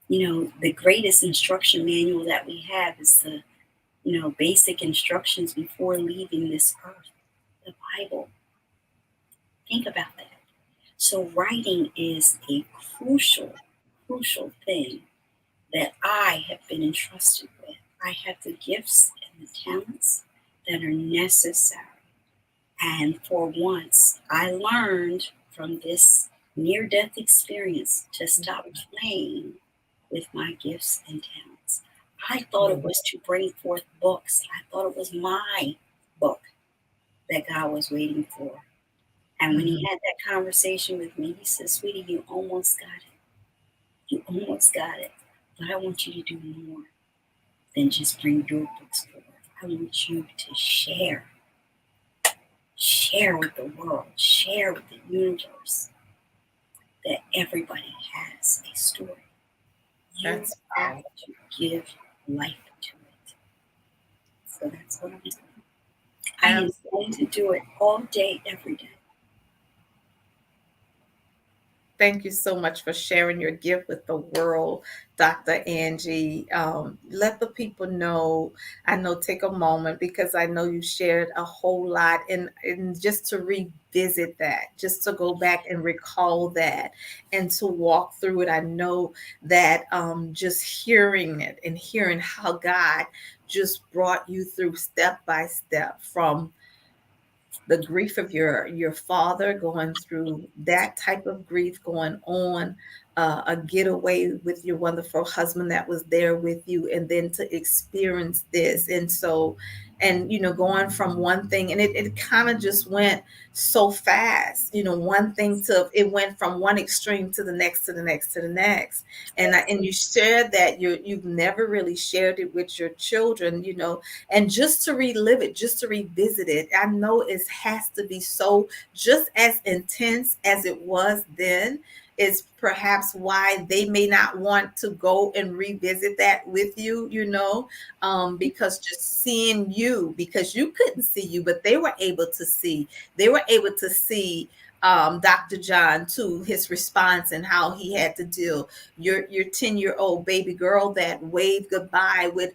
The greatest instruction manual that we have is the, basic instructions before leaving this earth, the Bible. Think about that. So, writing is a crucial, crucial thing that I have been entrusted with. I have the gifts and the talents that are necessary. And for once, I learned from this near death experience to stop playing with my gifts and talents. I thought it was to bring forth books, I thought it was my book that God was waiting for. And when he Mhm. had that conversation with me, he said, "Sweetie, you almost got it. You almost got it. But I want you to do more than just bring your books forward. I want you to share with the world, share with the universe that everybody has a story. You That's have powerful. to give life to it." So that's what I'm doing. I am going to do it all day, every day. Thank you so much for sharing your gift with the world, Dr. Angie. Let the people know. I know, take a moment because I know you shared a whole lot, and just to revisit that, just to go back and recall that, and to walk through it. I know that just hearing it and hearing how God just brought you through step by step from the grief of your father, going through that type of grief, going on a getaway with your wonderful husband that was there with you, and then to experience this. And so, and going from one thing, and it kind of just went so fast, one thing to, it went from one extreme to the next, to the next, to the next. And you shared that you've never really shared it with your children, and just to relive it, just to revisit it. I know it has to be so just as intense as it was then, is perhaps why they may not want to go and revisit that with you, because just seeing you, because you couldn't see you, but they were able to see, they were able to see Dr. John, to his response and how he had to deal. Your 10-year-old baby girl that waved goodbye with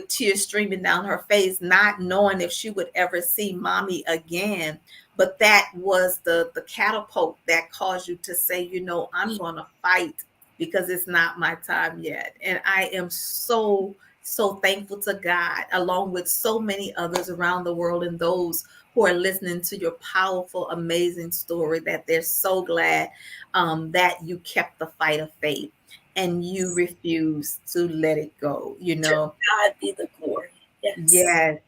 tears streaming down her face, not knowing if she would ever see mommy again. But that was the catapult that caused you to say, I'm going to fight because it's not my time yet. And I am so thankful to God, along with so many others around the world, and those who are listening to your powerful, amazing story, that they're so glad that you kept the fight of faith and you refuse to let it go, To God be the glory. Yes. Yes,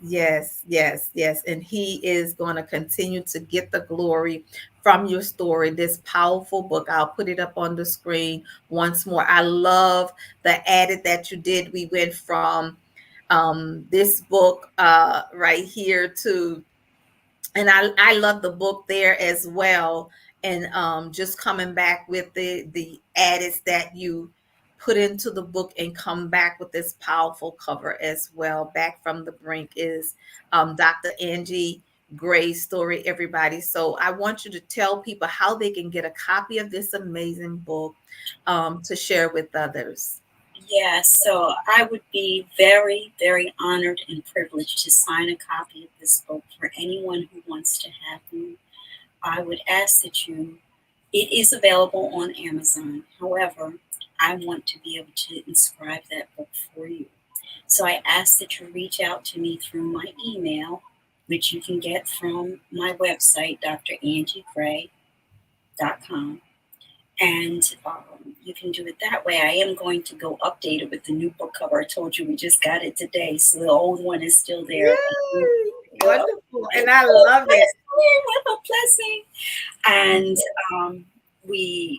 yes, yes, yes. And he is going to continue to get the glory from your story, this powerful book. I'll put it up on the screen once more. I love the edit that you did. We went from this book right here to, and I love the book there as well. And just coming back with the edits that you put into the book, and come back with this powerful cover as well. Back from the Brink is Dr. Angie Gray's story, everybody. So I want you to tell people how they can get a copy of this amazing book to share with others. Yeah, so I would be very, very honored and privileged to sign a copy of this book for anyone who wants to have one. I would ask that it is available on Amazon. However, I want to be able to inscribe that book for you. So I ask that you reach out to me through my email, which you can get from my website, drangieGray.com. And you can do it that way. I am going to go update it with the new book cover. I told you we just got it today, so the old one is still there. Yay! What Wonderful. And I love it. a blessing. And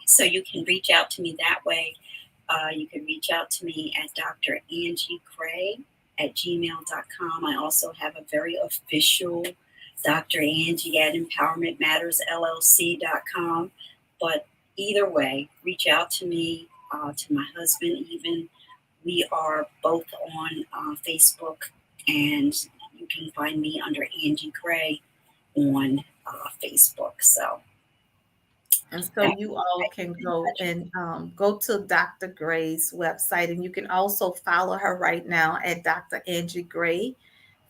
so you can reach out to me that way. You can reach out to me at Dr. Angie Gray at gmail.com. I also have a very official Dr. Angie at empowermentmattersllc.com. But either way, reach out to me, to my husband even. We are both on Facebook, and you can find me under Angie Gray on Facebook. So And so that, you all can go and go to Dr. Gray's website, and you can also follow her right now at Dr. Angie Gray.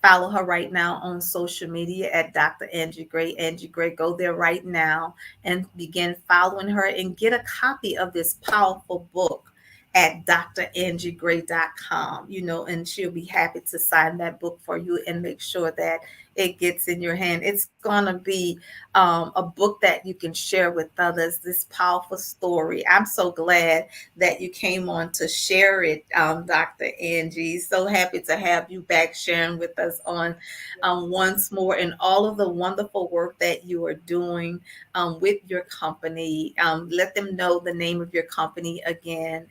Follow her right now on social media at Dr. Angie Gray. Angie Gray, go there right now and begin following her, and get a copy of this powerful book at drangiegray.com, and she'll be happy to sign that book for you and make sure that it gets in your hand. It's going to be a book that you can share with others, this powerful story. I'm so glad that you came on to share it, Dr. Angie. So happy to have you back sharing with us on once more, and all of the wonderful work that you are doing with your company. Let them know the name of your company again,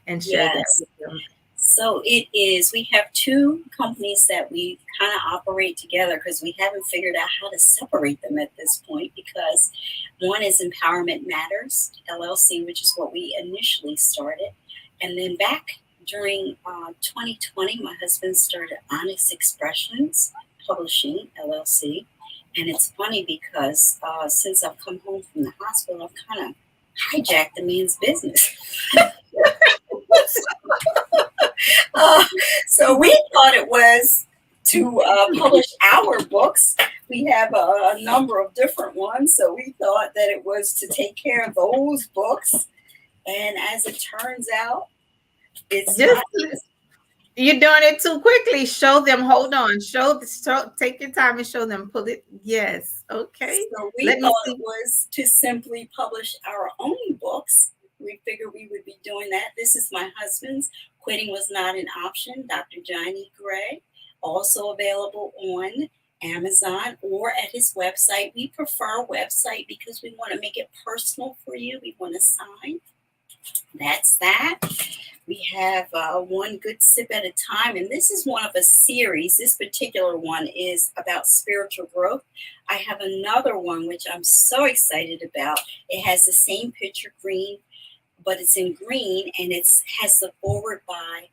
and share that yes. with them. So we have two companies that we kind of operate together because we haven't figured out how to separate them at this point. Because one is Empowerment Matters LLC, which is what we initially started. And then back during 2020, my husband started Onyx Expressions Publishing LLC. And it's funny because since I've come home from the hospital, I've kind of hijacked the man's business. Uh, so we thought it was to publish our books. We have a number of different ones, so we thought that it was to take care of those books. And as it turns out, it's Just not. you're doing it too quickly. Show them. Hold on. Take your time and show them. Pull it. Yes. Okay. So we Let me thought it see. was to simply publish our own books. We figured we would be doing that. This is my husband's. Quitting Was Not an Option, Dr. Johnny Gray. Also available on Amazon or at his website. We prefer a website because we want to make it personal for you. We want to sign. That's that. We have One Good Sip at a Time, and this is one of a series. This particular one is about spiritual growth. I have another one which I'm so excited about. It has the same picture, green, but it's in green, and it has the forward by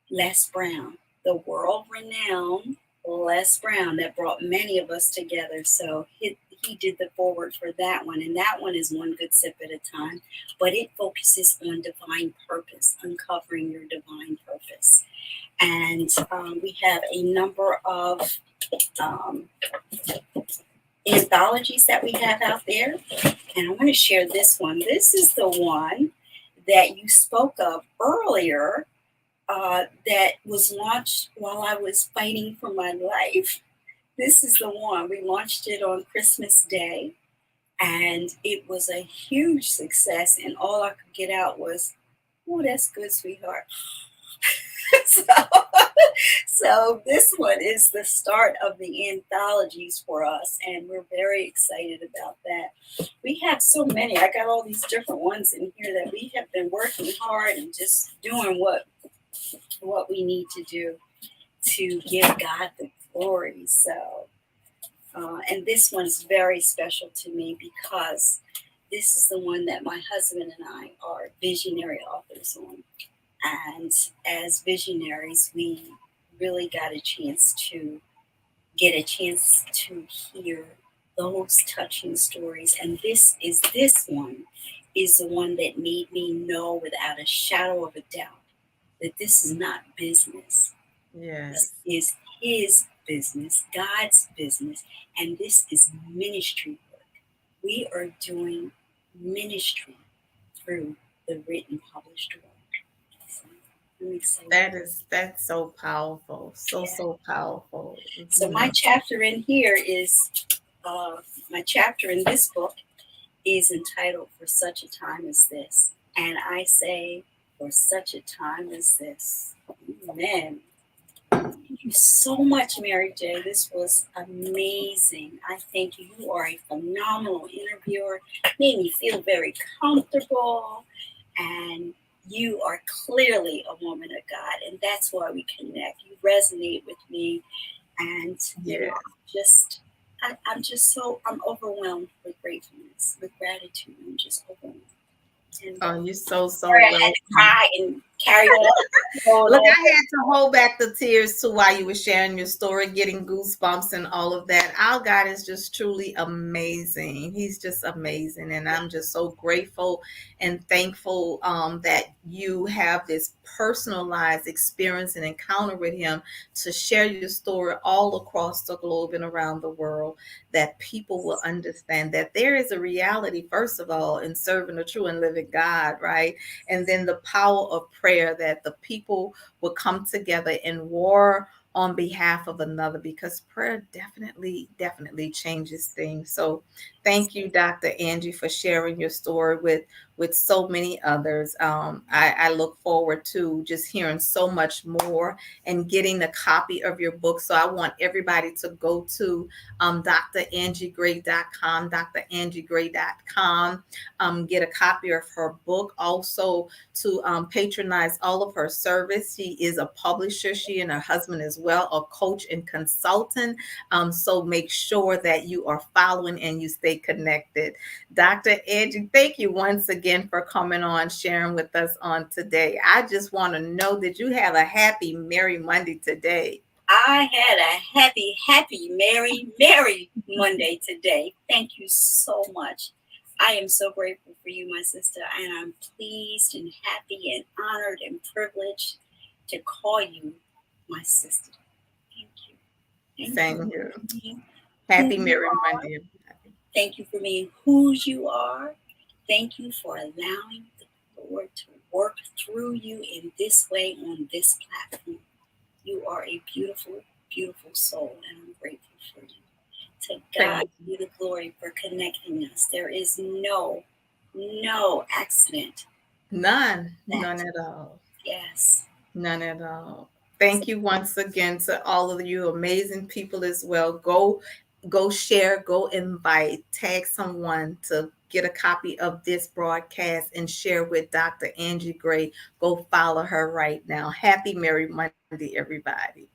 Les Brown, the world-renowned Les Brown that brought many of us together. So he did the forward for that one, and that one is One Good Sip at a Time, but it focuses on divine purpose, uncovering your divine purpose. And we have a number of um, anthologies that we have out there, and I want to share this one. This is the one that you spoke of earlier that was launched while I was fighting for my life. This is the one. We launched it on Christmas Day, and it was a huge success. And all I could get out was, "Oh, that's good, sweetheart." so, so this one is the start of the anthologies for us, and we're very excited about that. We have so many. I got all these different ones in here that we have been working hard and just doing what we need to do to give God the glory. So, and this one's very special to me because this is the one that my husband and I are visionary authors on. And as visionaries, we really got a chance to get a chance to hear those touching stories. And this one is the one that made me know without a shadow of a doubt that this is not business. Yes. This is his business, God's business, and this is ministry work. We are doing ministry through the written, published work. So I'm excited. That's so powerful. Yeah. So powerful. So my chapter in here is my chapter in this book is entitled "For Such a Time as This," and I say, "For such a time as this." Amen. Thank you so much, Mary J. This was amazing. I think you are a phenomenal interviewer. Made me feel very comfortable, and you are clearly a woman of God, and that's why we connect. You resonate with me, and you know, I'm just I'm overwhelmed with gratefulness, with gratitude. I'm just overwhelmed. And Oh, you're so sorry, I had well. to cry and carry on. Look, I had to hold back the tears too while you were sharing your story, getting goosebumps and all of that. Our God is just truly amazing. He's just amazing. And I'm just so grateful and thankful that you have this personalized experience and encounter with Him to share your story all across the globe and around the world, that people will understand that there is a reality, first of all, in serving a true and living God, right? And then the power of prayer, that the people will come together and war on behalf of another, because prayer definitely changes things. So thank you, Dr. Angie, for sharing your story with so many others. I look forward to just hearing so much more and getting a copy of your book. So I want everybody to go to drangieGray.com, drangieGray.com, get a copy of her book. Also to patronize all of her service. She is a publisher. She and her husband as well, a coach and consultant. So make sure that you are following and you stay connected. Dr. Angie, thank you once again for coming on, sharing with us on today. I just want to know that you have a happy, merry Monday today. I had a happy, merry Monday today. Thank you so much. I am so grateful for you, my sister, and I'm pleased and happy and honored and privileged to call you my sister. Thank you. Thank you Same here. for being who Happy you Merry are. Monday, everybody. Thank you for being whose you are. Thank you for allowing the Lord to work through you in this way on this platform. You are a beautiful, beautiful soul, and I'm grateful for you. To God Thank you. be the glory for connecting us. There is no accident. None That, at all. yes. None at all. Thank you once again to all of you amazing people as well. Go share, go invite, tag someone to get a copy of this broadcast and share with Dr. Angie Gray. Go follow her right now. Happy Merry Monday, everybody.